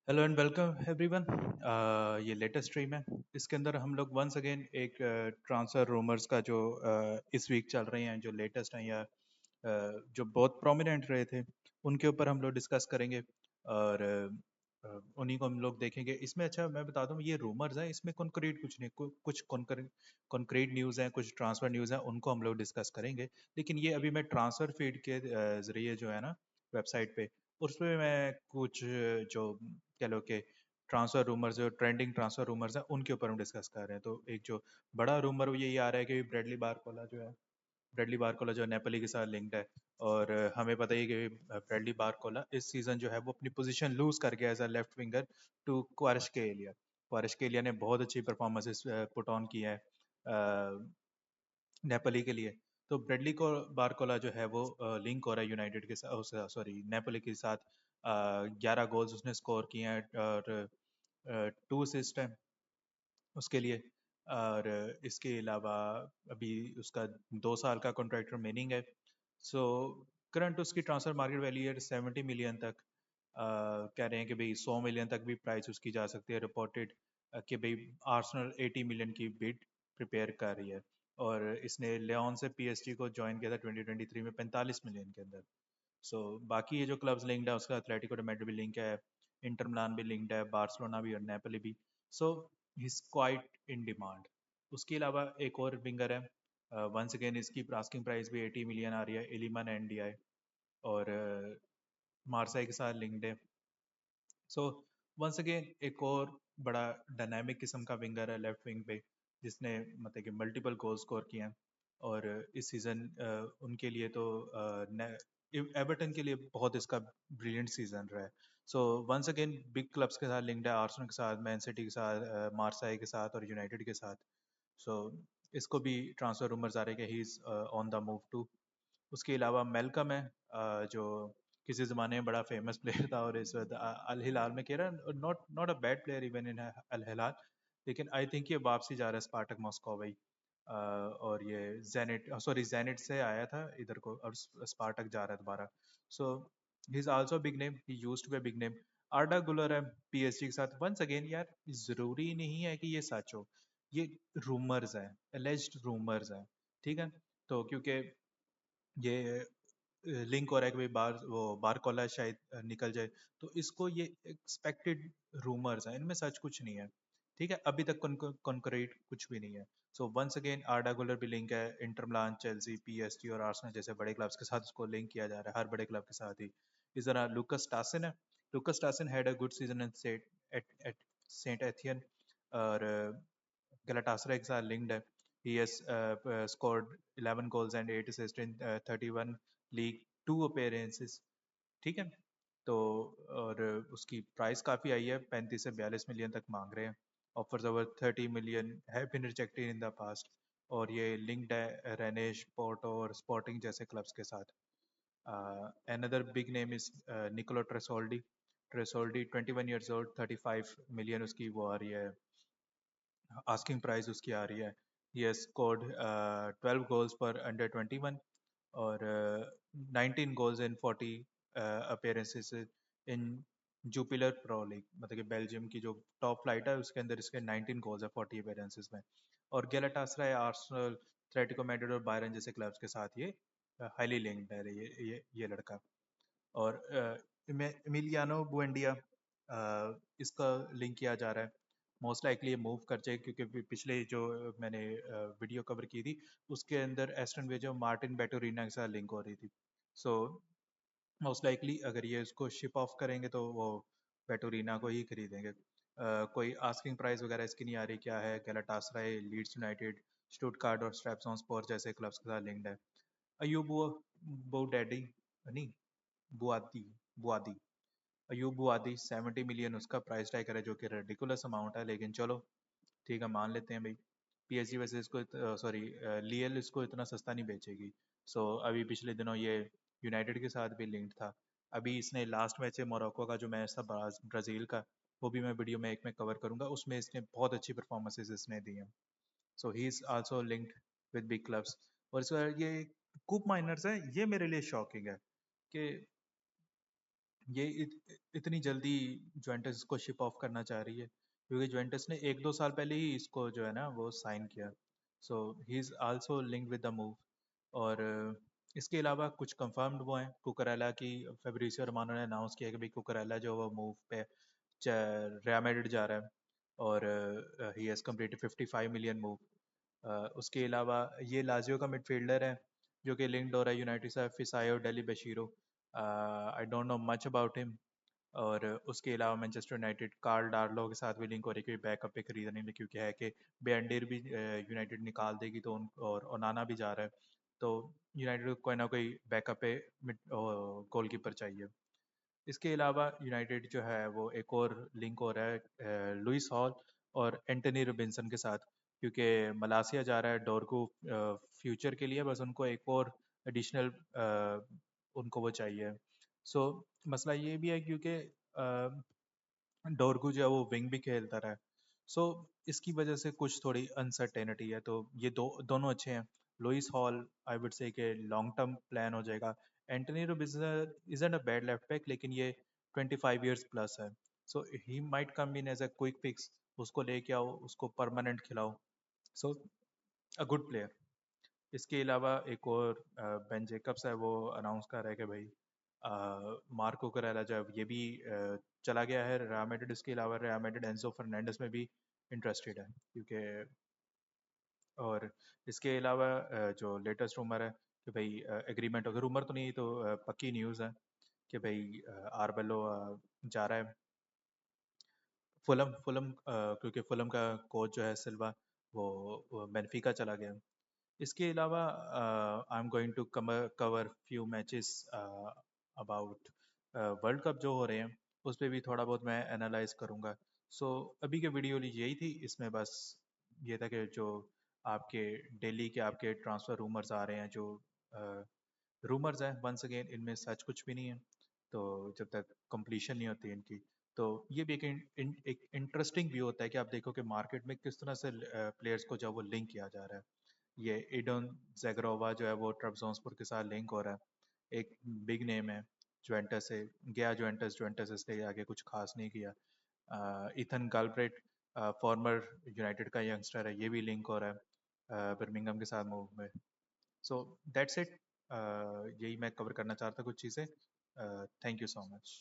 Hello and welcome everyone. ये latest stream है। इसके अंदर हम लोग वंस अगेन एक ट्रांसफर रूमर्स का जो इस वीक चल रहे हैं, जो लेटेस्ट हैं या जो बहुत प्रोमिनेंट रहे थे, उनके ऊपर हम लोग डिस्कस करेंगे। और उन्हीं को हम लोग देखेंगे इसमें। अच्छा, मैं बता दूं, ये रूमर्स हैं, इसमें कॉन्क्रीट कुछ नहीं, कुछ कॉन्क्रीट न्यूज़ हैं, कुछ ट्रांसफर न्यूज़ हैं, उनको हम लोग डिस्कस करेंगे। लेकिन ये अभी मैं ट्रांसफर फीड के ज़रिए जो है ना, वेबसाइट पे, उसमें मैं कुछ जो कह लो कि ट्रांसफर रूमर्स, जो ट्रेंडिंग ट्रांसफर रूमर्स हैं, उनके ऊपर हम डिस्कस कर रहे हैं। तो एक जो बड़ा रूमर वो यही आ रहा है कि ब्रेडली बारकोला जो है, ब्रेडली बारकोला जो नेपोली के साथ लिंक्ड है। और हमें पता ही है कि ब्रेडली बारकोला इस सीज़न जो है वो अपनी पोजीशन लूज कर गया as a left winger to Kvaratskhelia. Kvaratskhelia ने बहुत अच्छी परफॉर्मेंसेस पुट ऑन की है नेपोली के लिए। तो ब्रेडली को बारकोला जो है वो लिंक हो रहा है यूनाइटेड के साथ, सॉरी नेपोली के साथ। 11 गोल्स उसने स्कोर किए हैं और 2 असिस्ट हैं उसके लिए। और इसके अलावा अभी उसका 2 साल का कॉन्ट्रैक्ट रिमेनिंग है। सो करंट उसकी ट्रांसफर मार्केट वैल्यू है 70 मिलियन तक। कह रहे हैं कि भाई 100 मिलियन तक भी प्राइस उसकी जा सकती है। रिपोर्टेड कि भाई आर्सेनल 80 मिलियन की बिड प्रिपेयर कर रही है। और इसने लियोन से पीएसजी को ज्वाइन किया था 2023 में 45 मिलियन के अंदर। बाकी ये जो क्लब्स लिंक्ड है, उसका एथलेटिको de मैड्रिड भी लिंक है, इंटर मिलान भी लिंक्ड है, बार्सिलोना भी और नेपोली भी। So he is quite in demand. उसके अलावा एक और विंगर है, वंस अगेन इसकी आस्किंग प्राइस भी 80 मिलियन आ रही है, इलिमन एनडीआई। और मार्साई के साथ लिंक्ड है। सो वंस अगेन एक और बड़ा डायनामिक किस्म का विंगर है लेफ्ट विंग पे, जिसने मतलब कि मल्टीपल गोल स्कोर किए हैं। और इस सीज़न उनके लिए तो एवर्टन के लिए बहुत इसका ब्रिलियंट सीजन रहा है। So once again big clubs के साथ लिंक्ड है, आर्सेनल के साथ, मैन सिटी के साथ, मार्साई के साथ और यूनाइटेड के साथ। सो इसको भी ट्रांसफर रूमर्स आ रहे हैं कि he is on the move to. उसके अलावा मेलकम है, जो किसी ज़माने में बड़ा फेमस प्लेयर था और इस वक्त अल हिलाल में खेल रहा है। Not not a bad player even in Al Hilal. लेकिन आई थिंक ये वापसी जा रहा है स्पार्टक मॉस्को भाई। और ये जेनिट, सॉरी जेनिट से आया था इधर को, और स्पार्टक जा रहा है दोबारा। So he is also big name, he used to be big name. Arda Guler है पीएसजी के साथ। वंस अगेन यार, ज़रूरी नहीं है कि ये सच हो, ये रूमर्स हैं, एलिज्ड रूमर्स हैं। ठीक है। तो क्योंकि ये लिंक हो रहा है कि भाई बारकोला शायद निकल जाए, तो इसको ये एक्सपेक्टेड रूमर्स हैं, इनमें सच कुछ नहीं है। ठीक है, अभी तक कॉन्क्रीट कुछ भी नहीं है। सो वंस अगेन आर्डा गुलर भी लिंक है, इंटर मिलान, चेल्सी, पीएसजी और आर्सेनल जैसे बड़े क्लब्स के साथ उसको लिंक किया जा रहा है, हर बड़े क्लब के साथ ही। इस तरह लुकस टासन है। Lucas Stassin had a good season in at Saint Etienne और गलाटासराय के साथ लिंक्ड है। He has scored 11 goals and 8 assists in 31 league 2 appearances। ठीक है। तो और उसकी प्राइस काफ़ी आई है, 35 से 42 मिलियन तक मांग रहे हैं। Offers over 30 million have been rejected in the past. और ये लिंक्ड है रेनेश, पोर्टो और स्पोर्टिंग जैसे क्लब्स के साथ। Another big name is Nicolo Tresoldi. Tresoldi 21 years old, 35 million उसकी वो आ रही है, आस्किंग प्राइस उसकी आ रही है। ही हैज स्कोर्ड 12 गोल्स पर अंडर 21 और 19 goals in 40 appearances in Jupiler Pro League, मतलब कि बेल्जियम की जो टॉप फ्लाइट है उसके अंदर इसके 19 गोल्स है 40 अपीयरेंसेस में। और गैलाटासराय, आर्सेनल, एथलेटिको मैड्रिड और बायरन जैसे क्लब्स के साथ ये हाईली लिंक्ड है ये लड़का। और एमिलियानो बुएंडिया, इसका लिंक किया जा रहा है। मोस्ट लाइकली ये मूव कर जाए, क्योंकि पिछले जो मैंने वीडियो कवर की थी, उसके अंदर एस्टन वेजो, मार्टिन बेटोरिना के साथ लिंक हो रही थी। सो मोस्ट लाइकली अगर ये उसको शिप ऑफ करेंगे तो वो बेटोरिना को ही खरीदेंगे। कोई आस्किंग प्राइस वगैरह इसकी नहीं आ रही क्या है। गैलाटासराय, लीड्स यूनाइटेड, स्टुटगार्ट और स्ट्रैपसॉनस्पोर जैसे क्लब्स के साथ लिंक्ड है। अयूब बोडैडी, नहीं, बुआदी बुआदी अयूब बुआदी, 70 मिलियन उसका प्राइस टैग है, जो कि रेडिकुलस अमाउंट है, लेकिन चलो ठीक है, मान लेते हैं भाई। पीएसजी वैसे इसको, सॉरी, लियल इसको इतना सस्ता नहीं बेचेगी। अभी पिछले दिनों ये यूनाइटेड के साथ भी लिंक्ड था। अभी इसने लास्ट मैच है मोरक्को का जो मैच था, ब्राज़ील का, वो भी मैं वीडियो में एक में कवर करूंगा, उसमें इसने बहुत अच्छी परफॉर्मेंसेस इसने दी हैं। ही is also linked with big clubs. और इसका ये कूप माइनर्स है, ये मेरे लिए शॉकिंग है कि ये इतनी जल्दी जुवेंटस इसको शिप ऑफ करना चाह रही है, क्योंकि जुवेंटस ने 1-2 साल पहले ही इसको जो है ना वो साइन किया। So he is also linked with the move. और इसके अलावा कुछ कंफर्म्ड वो हैं कुकरेला की। फेब्रिसियो रोमानो ने अनाउंस किया कि भाई कुकरेला जो वो मूव पे रियल मैड्रिड जा रहा है, और he has completed 55 million move. उसके अलावा ये लाजियो का मिडफील्डर है जो कि लिंक्ड हो रहा है यूनाइटेड से, Fisayo Dele Bashiru. I don't know much about him. और उसके अलावा मैनचेस्टर यूनाइटेड कार्ल डार्लो के साथ भी लिंक हो रही है कि बैकअप पे खरीदने में, क्योंकि है कि बेंडेर भी यूनाइटेड निकाल देगी तो और ओनाना भी जा रहा है, तो यूनाइटेड को कोई ना कोई बैकअप पे गोलकीपर चाहिए। इसके अलावा यूनाइटेड जो है वो एक और लिंक हो रहा है लुइस हॉल और एंटनी रोबिन्सन के साथ, क्योंकि मलासिया जा रहा है डोरगू फ्यूचर के लिए, बस उनको एक और एडिशनल उनको वो चाहिए। सो मसला ये भी है क्योंकि डोरगू जो है वो विंग भी खेलता रहा है। सो इसकी वजह से कुछ थोड़ी अनसर्टेनिटी है, तो ये दोनों अच्छे हैं। Louis hall I would say कि लॉन्ग टर्म प्लान हो जाएगा। Antonee Robinson isn't a bad left back, लेकिन ये 25 इयर्स प्लस है। So he might come in as a quick fix, उसको लेके आओ, उसको परमानेंट खिलाओ। So a good player. इसके अलावा एक और बेन जेकब्स है, वो अनाउंस कर रहा है कि भाई मार्को करेला जो है ये भी चला गया है रियल मैड्रिड। इसके अलावा रियल मैड्रिड एंजो फर्नांडिस में भी इंटरेस्टेड है, क्योंकि और इसके अलावा जो लेटेस्ट रूमर है कि भाई एग्रीमेंट, अगर रूमर तो नहीं तो पक्की न्यूज़ है कि भाई आरबेलो जा रहा है फुलम। क्योंकि फुलम का कोच जो है सिल्वा, वो बेनफिका चला गया। इसके अलावा I am going to cover few matches about world cup जो हो रहे हैं, उस पर भी थोड़ा बहुत मैं एनालाइज करूँगा। सो अभी के वीडियो यही थी, इसमें बस ये था कि जो आपके डेली के आपके ट्रांसफ़र रूमर्स आ रहे हैं, जो रूमर्स हैं वंस अगेन, इनमें सच कुछ भी नहीं है। तो जब तक कंप्लीशन नहीं होती इनकी, तो ये भी एक इंटरेस्टिंग व्यू होता है कि आप देखो कि मार्केट में किस तरह से प्लेयर्स को जो वो लिंक किया जा रहा है। ये एडोन ज़ेग्रोवा जो है वो ट्रabzonspor के साथ लिंक हो रहा है, एक बिग नेम है। जुवेंटस से गया, जुवेंटस जुवेंटस इसके आगे कुछ खास नहीं किया। इथन गालब्रेट फॉर्मर यूनाइटेड का यंगस्टर है, ये भी लिंक हो रहा है बर्मिंघम के साथ मूव में। So that's it. यही मैं कवर करना चाहता कुछ चीज़ें। Thank you so much.